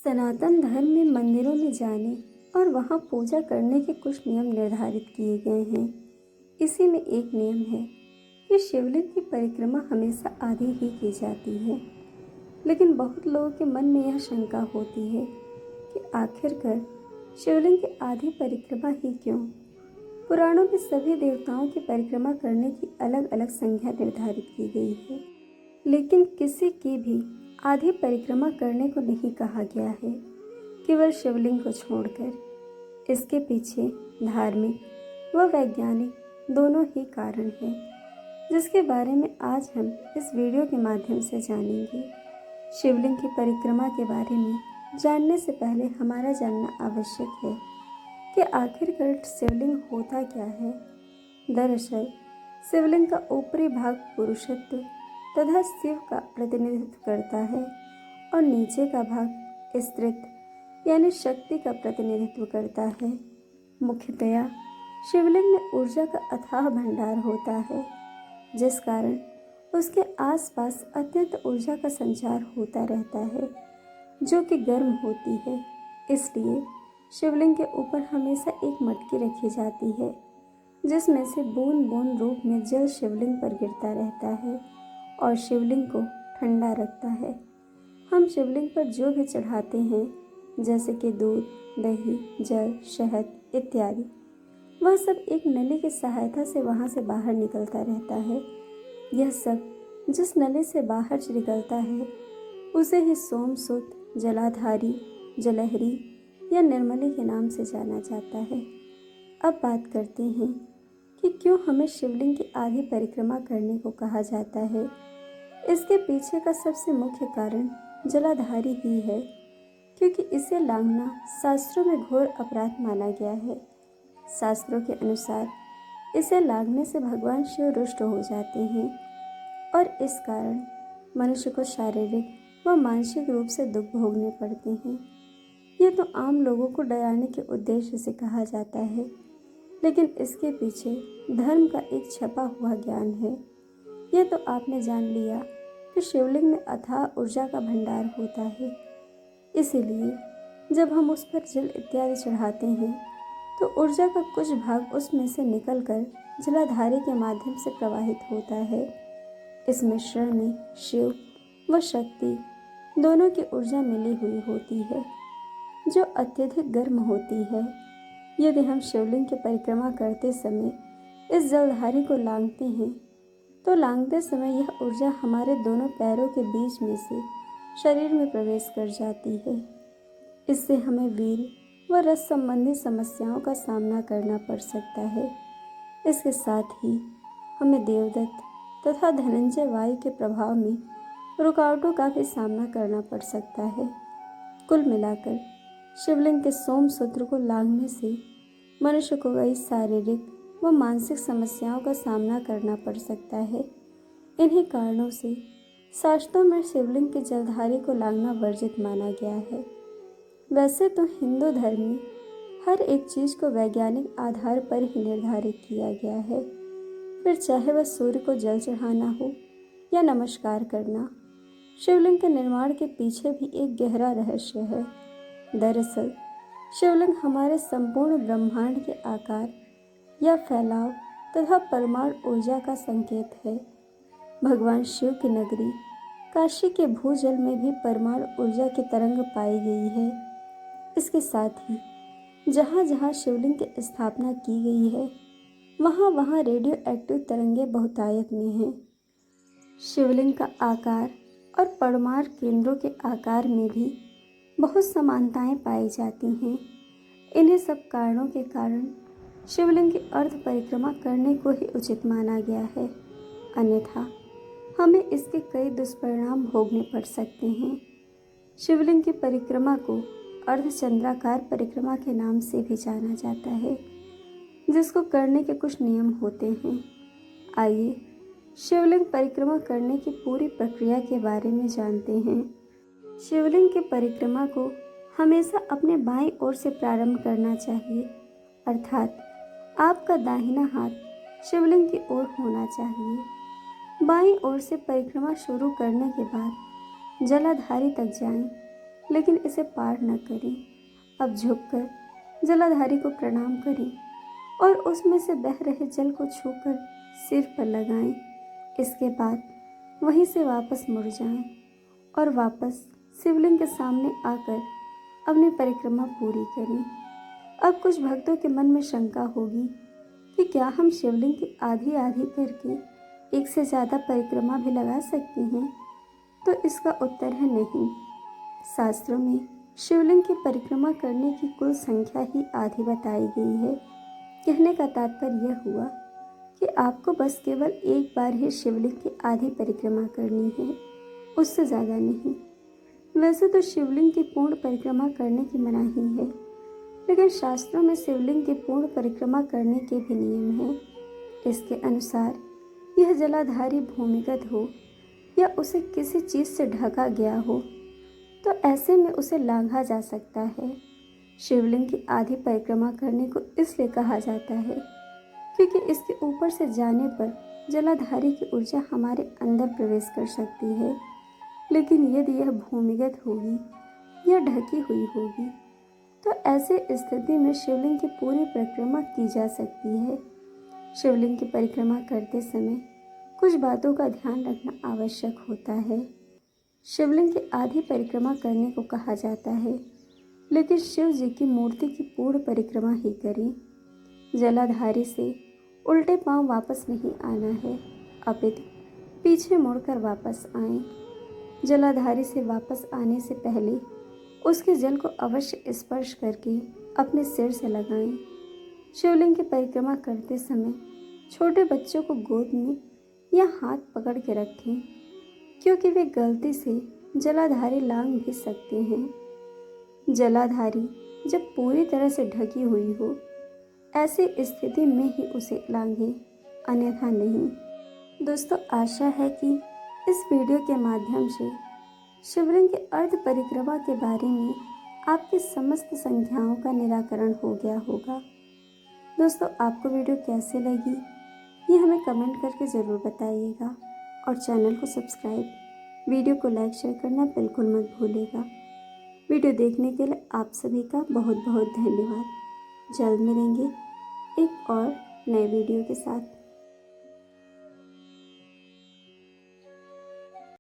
सनातन धर्म में मंदिरों में जाने और वहां पूजा करने के कुछ नियम निर्धारित किए गए हैं। इसी में एक नियम है कि शिवलिंग की परिक्रमा हमेशा आधी ही की जाती है। लेकिन बहुत लोगों के मन में यह शंका होती है कि आखिरकार शिवलिंग की आधी परिक्रमा ही क्यों? पुराणों में सभी देवताओं की परिक्रमा करने की अलग अलग संख्या निर्धारित की गई है, लेकिन किसी की भी आधी परिक्रमा करने को नहीं कहा गया है, केवल शिवलिंग को छोड़कर। इसके पीछे धार्मिक व वैज्ञानिक दोनों ही कारण हैं, जिसके बारे में आज हम इस वीडियो के माध्यम से जानेंगे। शिवलिंग की परिक्रमा के बारे में जानने से पहले हमारा जानना आवश्यक है कि आखिरकार शिवलिंग होता क्या है। दरअसल शिवलिंग का ऊपरी भाग पुरुषत्व तथा शिव का प्रतिनिधित्व करता है और नीचे का भाग स्त्रीत्व यानी शक्ति का प्रतिनिधित्व करता है। मुख्यतया शिवलिंग में ऊर्जा का अथाह भंडार होता है, जिस कारण उसके आसपास अत्यंत ऊर्जा का संचार होता रहता है, जो कि गर्म होती है। इसलिए शिवलिंग के ऊपर हमेशा एक मटकी रखी जाती है, जिसमें से बूंद बूंद रूप में जल शिवलिंग पर गिरता रहता है और शिवलिंग को ठंडा रखता है। हम शिवलिंग पर जो भी चढ़ाते हैं, जैसे कि दूध, दही, जल, शहद इत्यादि, वह सब एक नली की सहायता से वहां से बाहर निकलता रहता है। यह सब जिस नली से बाहर निकलता है उसे ही सोमसूत, जलाधारी, जलहरी या निर्मली के नाम से जाना जाता है। अब बात करते हैं कि क्यों हमें शिवलिंग की आधी परिक्रमा करने को कहा जाता है। इसके पीछे का सबसे मुख्य कारण जलाधारी ही है, क्योंकि इसे लांघना शास्त्रों में घोर अपराध माना गया है। शास्त्रों के अनुसार इसे लांघने से भगवान शिव रुष्ट हो जाते हैं और इस कारण मनुष्य को शारीरिक व मानसिक रूप से दुख भोगने पड़ते हैं। यह तो आम लोगों को डराने के उद्देश्य से कहा जाता है, लेकिन इसके पीछे धर्म का एक छपा हुआ ज्ञान है। यह तो आपने जान लिया कि शिवलिंग में अथाह ऊर्जा का भंडार होता है, इसीलिए जब हम उस पर जल इत्यादि चढ़ाते हैं तो ऊर्जा का कुछ भाग उसमें से निकलकर जलाधारी के माध्यम से प्रवाहित होता है। इस मिश्रण में शिव व शक्ति दोनों की ऊर्जा मिली हुई होती है, जो अत्यधिक गर्म होती है। यदि हम शिवलिंग की परिक्रमा करते समय इस जलधारी को लांघते हैं तो लांघते समय यह ऊर्जा हमारे दोनों पैरों के बीच में से शरीर में प्रवेश कर जाती है। इससे हमें वीर्य व रस संबंधी समस्याओं का सामना करना पड़ सकता है। इसके साथ ही हमें देवदत्त तथा धनंजय वायु के प्रभाव में रुकावटों का भी सामना करना पड़ सकता है। कुल मिलाकर शिवलिंग के सोम सूत्र को लांघने से मनुष्य को कई शारीरिक व मानसिक समस्याओं का सामना करना पड़ सकता है। इन्हीं कारणों से शास्त्रों में शिवलिंग के जलधारी को लांघना वर्जित माना गया है। वैसे तो हिंदू धर्म में हर एक चीज़ को वैज्ञानिक आधार पर ही निर्धारित किया गया है, फिर चाहे वह सूर्य को जल चढ़ाना हो या नमस्कार करना। शिवलिंग के निर्माण के पीछे भी एक गहरा रहस्य है। दरअसल शिवलिंग हमारे संपूर्ण ब्रह्मांड के आकार या फैलाव तथा परमाणु ऊर्जा का संकेत है। भगवान शिव की नगरी काशी के भूजल में भी परमाणु ऊर्जा की तरंग पाई गई है। इसके साथ ही जहाँ जहाँ शिवलिंग की स्थापना की गई है वहाँ वहाँ रेडियो एक्टिव तरंगें बहुतायत में हैं। शिवलिंग का आकार और परमाणु केंद्रों के आकार में भी बहुत समानताएं पाई जाती हैं। इन्हीं सब कारणों के कारण शिवलिंग की अर्ध परिक्रमा करने को ही उचित माना गया है, अन्यथा हमें इसके कई दुष्परिणाम भोगने पड़ सकते हैं। शिवलिंग की परिक्रमा को अर्धचंद्राकार परिक्रमा के नाम से भी जाना जाता है, जिसको करने के कुछ नियम होते हैं। आइए शिवलिंग परिक्रमा करने की पूरी प्रक्रिया के बारे में जानते हैं। शिवलिंग की परिक्रमा को हमेशा अपने बाईं ओर से प्रारंभ करना चाहिए, अर्थात आपका दाहिना हाथ शिवलिंग की ओर होना चाहिए। बाईं ओर से परिक्रमा शुरू करने के बाद जलाधारी तक जाएं। लेकिन इसे पार न करें। अब झुककर जलाधारी को प्रणाम करें और उसमें से बह रहे जल को छूकर सिर पर लगाएं। इसके बाद वहीं से वापस मुड़ जाएं और वापस शिवलिंग के सामने आकर अपनी परिक्रमा पूरी करें। अब कुछ भक्तों के मन में शंका होगी कि क्या हम शिवलिंग की आधी आधी करके एक से ज़्यादा परिक्रमा भी लगा सकते हैं? तो इसका उत्तर है नहीं। शास्त्रों में शिवलिंग की परिक्रमा करने की कुल संख्या ही आधी बताई गई है। कहने का तात्पर्य यह हुआ कि आपको बस केवल एक बार ही शिवलिंग की आधी परिक्रमा करनी है, उससे ज़्यादा नहीं। वैसे तो शिवलिंग की पूर्ण परिक्रमा करने की मनाही है, लेकिन शास्त्रों में शिवलिंग की पूर्ण परिक्रमा करने के भी नियम हैं। इसके अनुसार यह जलाधारी भूमिगत हो या उसे किसी चीज़ से ढका गया हो, तो ऐसे में उसे लांघा जा सकता है। शिवलिंग की आधी परिक्रमा करने को इसलिए कहा जाता है क्योंकि इसके ऊपर से जाने पर जलाधारी की ऊर्जा हमारे अंदर प्रवेश कर सकती है। लेकिन यदि यह भूमिगत होगी या ढकी हुई होगी तो ऐसे स्थिति में शिवलिंग की पूरी परिक्रमा की जा सकती है। शिवलिंग की परिक्रमा करते समय कुछ बातों का ध्यान रखना आवश्यक होता है। शिवलिंग की आधी परिक्रमा करने को कहा जाता है, लेकिन शिव जी की मूर्ति की पूर्ण परिक्रमा ही करें। जलाधारी से उल्टे पांव वापस नहीं आना है, अपितु पीछे मुड़कर वापस आएं। जलाधारी से वापस आने से पहले उसके जल को अवश्य स्पर्श करके अपने सिर से लगाएं। शिवलिंग की परिक्रमा करते समय छोटे बच्चों को गोद में या हाथ पकड़ के रखें, क्योंकि वे गलती से जलाधारी लांघ भी सकते हैं। जलाधारी जब पूरी तरह से ढकी हुई हो, ऐसी स्थिति में ही उसे लांघें, अन्यथा नहीं। दोस्तों, आशा है कि इस वीडियो के माध्यम से शिवलिंग की अर्ध परिक्रमा के बारे में आपकी समस्त संख्याओं का निराकरण हो गया होगा। दोस्तों, आपको वीडियो कैसे लगी ये हमें कमेंट करके ज़रूर बताइएगा और चैनल को सब्सक्राइब, वीडियो को लाइक शेयर करना बिल्कुल मत भूलिएगा। वीडियो देखने के लिए आप सभी का बहुत बहुत धन्यवाद। जल्द मिलेंगे एक और नए वीडियो के साथ।